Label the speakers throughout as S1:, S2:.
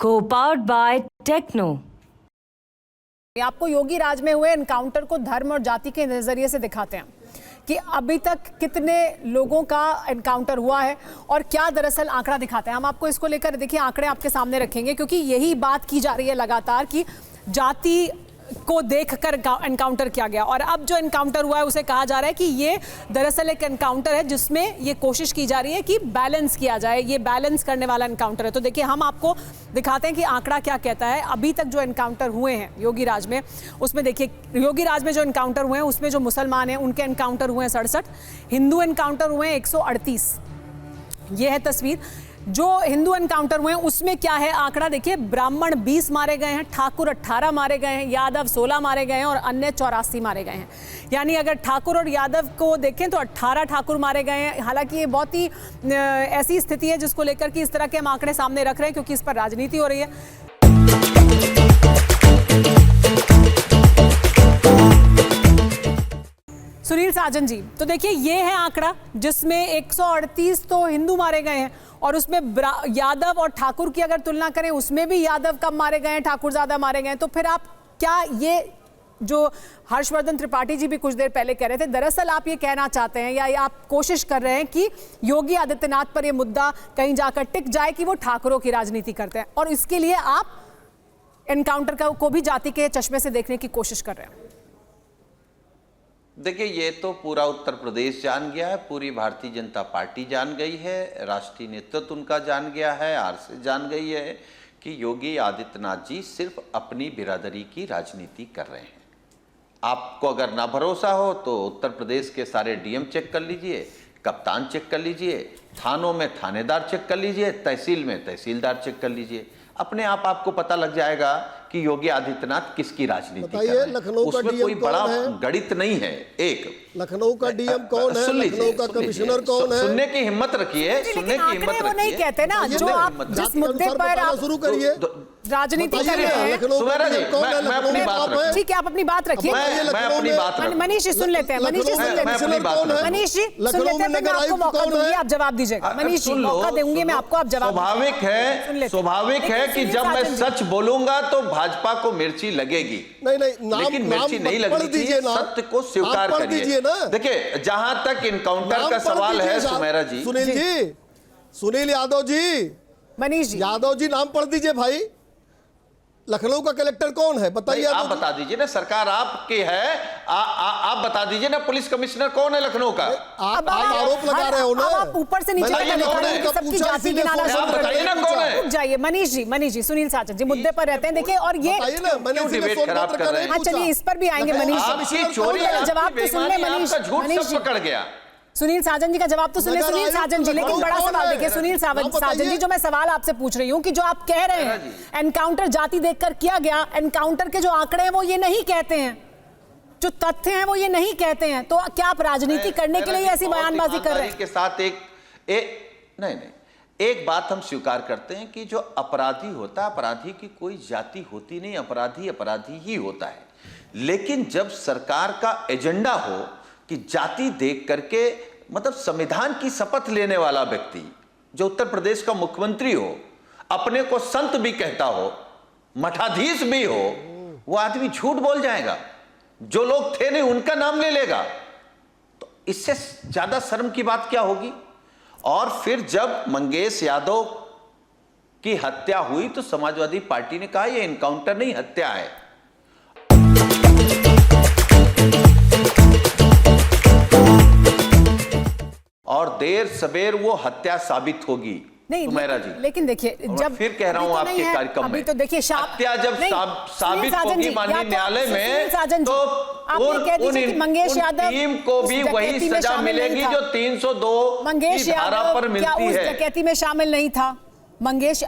S1: Co-powered by Techno।
S2: आपको योगी राज में हुए एनकाउंटर को धर्म और जाति के नजरिए से दिखाते हैं कि अभी तक कितने लोगों का एनकाउंटर हुआ है और क्या दरअसल आंकड़ा दिखाते हैं। हम आपको इसको लेकर देखिए आंकड़े आपके सामने रखेंगे, क्योंकि यही बात की जा रही है लगातार कि जाति को देखकर एनकाउंटर किया गया। और अब जो एनकाउंटर हुआ है उसे कहा जा रहा है कि ये दरअसल एक एनकाउंटर है जिसमें ये कोशिश की जा रही है कि बैलेंस किया जाए, ये बैलेंस करने वाला एनकाउंटर है। तो देखिए हम आपको दिखाते हैं कि आंकड़ा क्या कहता है। अभी तक जो एनकाउंटर हुए हैं योगी राज में, उसमें देखिए योगी राज में जो एनकाउंटर हुए हैं उसमें जो मुसलमान हैं उनके एनकाउंटर हुए हैं 67, हिंदू एनकाउंटर हुए हैं 138। ये है तस्वीर। जो हिंदू एनकाउंटर हुए हैं उसमें क्या है आंकड़ा देखिए, ब्राह्मण 20 मारे गए हैं, ठाकुर 18 मारे गए हैं, यादव 16 मारे गए हैं और अन्य 84 मारे गए हैं। यानी अगर ठाकुर और यादव को देखें तो 18 ठाकुर मारे गए हैं। हालांकि ये बहुत ही ऐसी स्थिति है जिसको लेकर कि इस तरह के हम आंकड़े सामने रख रहे हैं क्योंकि इस पर राजनीति हो रही है। सुनील साजन जी, तो देखिए ये है आंकड़ा जिसमें 138 तो हिंदू मारे गए हैं और उसमें यादव और ठाकुर की अगर तुलना करें उसमें भी यादव कम मारे गए हैं, ठाकुर ज्यादा मारे गए हैं। तो फिर आप क्या ये जो हर्षवर्धन त्रिपाठी जी भी कुछ देर पहले कह रहे थे, दरअसल आप ये कहना चाहते हैं या आप कोशिश कर रहे हैं कि योगी आदित्यनाथ पर ये मुद्दा कहीं जाकर टिक जाए कि वो ठाकुरों की राजनीति करते हैं और इसके लिए आप एनकाउंटर को भी जाति के चश्मे से देखने की कोशिश कर रहे हैं?
S3: देखिए, ये तो पूरा उत्तर प्रदेश जान गया है, पूरी भारतीय जनता पार्टी जान गई है, राष्ट्रीय नेतृत्व उनका जान गया है, आरएसएस जान गई है कि योगी आदित्यनाथ जी सिर्फ अपनी बिरादरी की राजनीति कर रहे हैं। आपको अगर ना भरोसा हो तो उत्तर प्रदेश के सारे डीएम चेक कर लीजिए, कप्तान चेक कर लीजिए, थानों में थानेदार चेक कर लीजिए, तहसील में तहसीलदार चेक कर लीजिए। अपने आप आपको पता लग जाएगा कि योगी आदित्यनाथ किसकी राजनीति कर रहे हैं।
S4: लखनऊ का
S3: उसमें कोई बड़ा गणित नहीं है। एक
S4: लखनऊ का डीएम कौन है, लखनऊ का कमिश्नर कौन है,
S3: सुनने की हिम्मत रखिए, सुनने की हिम्मत रखिए।
S2: नहीं कहते ना, जो आप जिस मुद्दे पर आप
S4: शुरू करिए
S2: राजनीति कर रहे हैं।
S3: सुमेरा जी, मैं अपनी बात रखूं।
S2: ठीक है, आप अपनी बात रखिए।
S3: मैं अपनी बात रखूं।
S2: मनीष जी सुन लेते हैं, मनीष जी सुन लेते हैं, मनीष जी सुन लेते हैं, मैं आपको मौका दूंगी, आप जवाब दीजिएगा। मनीष जी मौका दूंगी मैं आपको, आप जवाब।
S3: स्वाभाविक है कि जब मैं सच बोलूंगा तो भाजपा को मिर्ची लगेगी।
S4: नहीं,
S3: लेकिन मिर्ची नहीं लगनी चाहिए, सत्य को स्वीकार करिए। देखिए, जहां तक इनकाउंटर का सवाल है सुमेरा जी,
S4: सुनील यादव जी,
S2: मनीष जी,
S4: यादव जी नाम पढ़ दीजिए भाई। लखनऊ का कलेक्टर कौन है बताइए?
S3: आप बता दीजिए ना, सरकार आपकी है, आप बता दीजिए ना, पुलिस कमिश्नर कौन है लखनऊ का?
S4: आप आरोप लगा रहे हो ना,
S2: आप ऊपर से नीचे तक सबकी जाति गिनाना शुरू कर
S3: बताइए ना कौन है।
S2: रुक जाइए मनीष जी, सुनील साजन जी मुद्दे पर रहते हैं। देखिए, और ये
S3: डिबेट खराब कर रहे हैं।
S2: चलिए इस पर भी आएंगे मनीष जी, जवाब तो सुन ले मनीष जी।
S3: पकड़ गया
S2: सुनील साजन जी का जवाब तो सुनिए सुनील साजन जी। लेकिन बड़ा सवाल देखिए सुनील साजन जी, जो मैं सवाल आपसे पूछ रही हूँ कि जो आप कह रहे हैं एनकाउंटर जाति देखकर किया गया, एनकाउंटर के जो आंकड़े हैं वो ये नहीं कहते हैं, जो तथ्य हैं वो ये नहीं कहते हैं, तो क्या आप राजनीति करने के लिए ऐसी बयानबाजी कर रहे हैं?
S3: के साथ एक बात हम स्वीकार करते हैं कि जो अपराधी होता है, अपराधी की कोई जाति होती नहीं, अपराधी अपराधी ही होता है। लेकिन जब सरकार का एजेंडा हो कि जाति देख करके, मतलब संविधान की शपथ लेने वाला व्यक्ति जो उत्तर प्रदेश का मुख्यमंत्री हो, अपने को संत भी कहता हो, मठाधीश भी हो, वो आदमी झूठ बोल जाएगा, जो लोग थे नहीं उनका नाम ले लेगा, तो इससे ज्यादा शर्म की बात क्या होगी? और फिर जब मंगेश यादव की हत्या हुई तो समाजवादी पार्टी ने कहा यह एनकाउंटर नहीं, हत्या है। और देर सवेर वो हत्या साबित होगी
S2: नहीं
S3: सुमेरा जी।
S2: लेकिन देखिए, जब
S3: फिर कह रहा हूं आपके कार्यक्रम में,
S2: तो देखिए
S3: हत्या जब साबित होगी माननीय न्यायालय में, तो उन
S2: मंगेश यादव
S3: टीम को भी वही सजा मिलेगी जो 302
S2: मंगेश
S3: धारा पर मिलती है।
S2: उस डकैती में शामिल नहीं था मंगेश।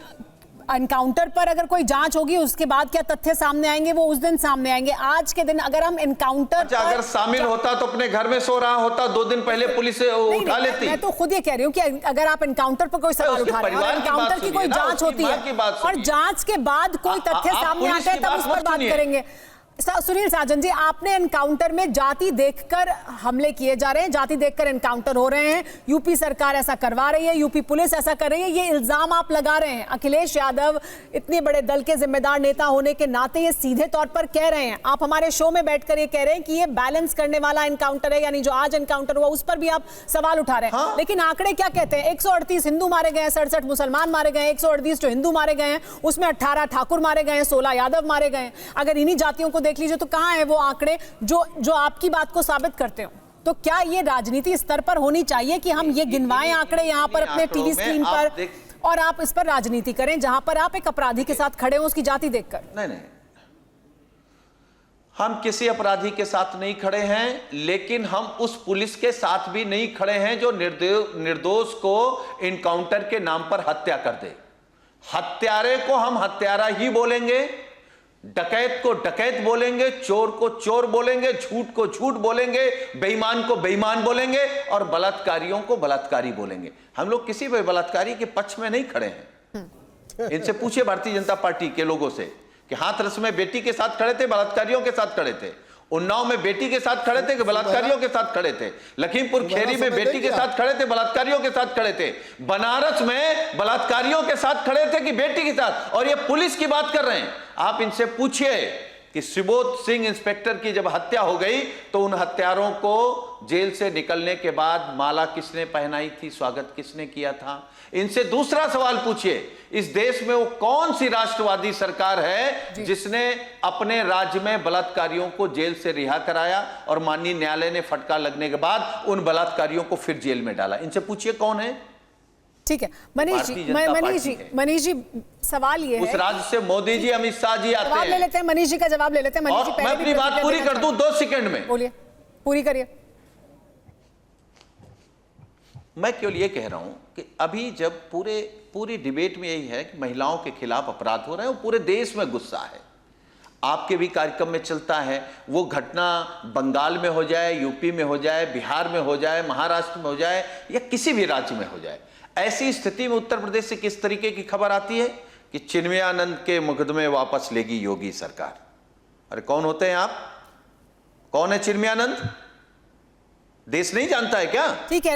S2: एनकाउंटर पर अगर कोई जांच होगी उसके बाद क्या तथ्य सामने आएंगे, वो उस दिन सामने आएंगे। आज के दिन अगर हम एनकाउंटर
S3: अगर शामिल होता तो अपने घर में सो रहा होता, 2 दिन पहले पुलिस उठा लेती।
S2: मैं तो खुद ये कह रही हूँ कि अगर आप एनकाउंटर पर कोई सवाल उठा रहे हैं, एनकाउंटर की कोई जांच होती है और जांच के बाद कोई तथ्य सामने आता है तब उस पर बात करेंगे। सुनील साजन जी, आपने एनकाउंटर में जाति देखकर हमले किए जा रहे हैं, जाति देखकर एनकाउंटर हो रहे हैं, यूपी सरकार ऐसा करवा रही है, यूपी पुलिस ऐसा कर रही है, ये इल्जाम आप लगा रहे हैं। अखिलेश यादव इतने बड़े दल के जिम्मेदार नेता होने के नाते ये सीधे तौर पर कह रहे हैं, आप हमारे शो में बैठकर ये कह रहे हैं कि ये बैलेंस करने वाला एनकाउंटर है, यानी जो आज एनकाउंटर हुआ उस पर भी आप सवाल उठा रहे हैं।
S3: हाँ?
S2: लेकिन आंकड़े क्या कहते हैं? 138 हिंदू मारे गए हैं, 67 मुसलमान मारे गए हैं, 138 जो हिंदू मारे गए हैं उसमें 18 ठाकुर मारे गए हैं, 16 यादव मारे गए हैं। अगर इन्हीं जातियों को देख लीजिए तो कहां है वो आंकड़े जो आपकी बात को साबित करते हो? तो क्या ये राजनीति स्तर पर होनी चाहिए कि हम ये गिनवाएं आंकड़े यहां पर अपने टीवी स्क्रीन पर और आप इस पर राजनीति करें जहां पर आप एक अपराधी के साथ खड़े हो उसकी जाति देखकर?
S3: नहीं, हम किसी अपराधी के साथ नहीं खड़े हैं, लेकिन हम उस पुलिस के साथ भी नहीं खड़े हैं जो निर्दोष को इनकाउंटर के नाम पर हत्या कर दे। हत्यारे को हम हत्यारा ही बोलेंगे, डकैत को डकैत बोलेंगे, चोर को चोर बोलेंगे, झूठ को झूठ बोलेंगे, बेईमान को बेईमान बोलेंगे और बलात्कारियों को बलात्कारी बोलेंगे। हम लोग किसी भी बलात्कारी के पक्ष में नहीं खड़े हैं। इनसे पूछिए भारतीय जनता पार्टी के लोगों से कि हाथरस में बेटी के साथ खड़े थे, बलात्कारियों के साथ खड़े थे, उन्नाव में बेटी के साथ खड़े थे कि बलात्कारियों के साथ खड़े थे, लखीमपुर खेरी में बेटी के साथ खड़े थे, बलात्कारियों के साथ खड़े थे, बनारस में बलात्कारियों के साथ खड़े थे कि बेटी के साथ, और ये पुलिस की बात कर रहे हैं। आप इनसे पूछिए कि सुबोध सिंह इंस्पेक्टर की जब हत्या हो गई तो उन हत्यारों को जेल से निकलने के बाद माला किसने पहनाई थी, स्वागत किसने किया था? इनसे दूसरा सवाल पूछिए, इस देश में वो कौन सी राष्ट्रवादी सरकार है जिसने अपने राज्य में बलात्कारियों को जेल से रिहा कराया और माननीय न्यायालय ने फटकार लगने के बाद उन बलात्कारियों को फिर जेल में डाला? इनसे पूछिए कौन है।
S2: ठीक है मनीष जी, सवाल ये
S3: उस
S2: है,
S3: राज्य से मोदी जी, अमित शाह जी आते हैं।
S2: ले लेते हैं मनीष जी का जवाब ले लेते हैं। मनीष जी,
S3: मैं अपनी बात पूरी कर दूं 2 सेकंड में।
S2: बोलिए, पूरी करिए।
S3: मैं केवल ये कह रहा हूं कि अभी जब पूरी डिबेट में यही है कि महिलाओं के खिलाफ अपराध हो रहे हैं, वो पूरे देश में गुस्सा है। आपके भी कार्यक्रम में चलता है, वो घटना बंगाल में हो जाए, यूपी में हो जाए, बिहार में हो जाए, महाराष्ट्र में हो जाए या किसी भी राज्य में हो जाए, ऐसी स्थिति में उत्तर प्रदेश से किस तरीके की खबर आती है कि चिन्मयानंद के मुकदमे वापस लेगी योगी सरकार। अरे कौन होते हैं आप? कौन है चिन्मयानंद? देश नहीं जानता है क्या?
S2: ठीक है।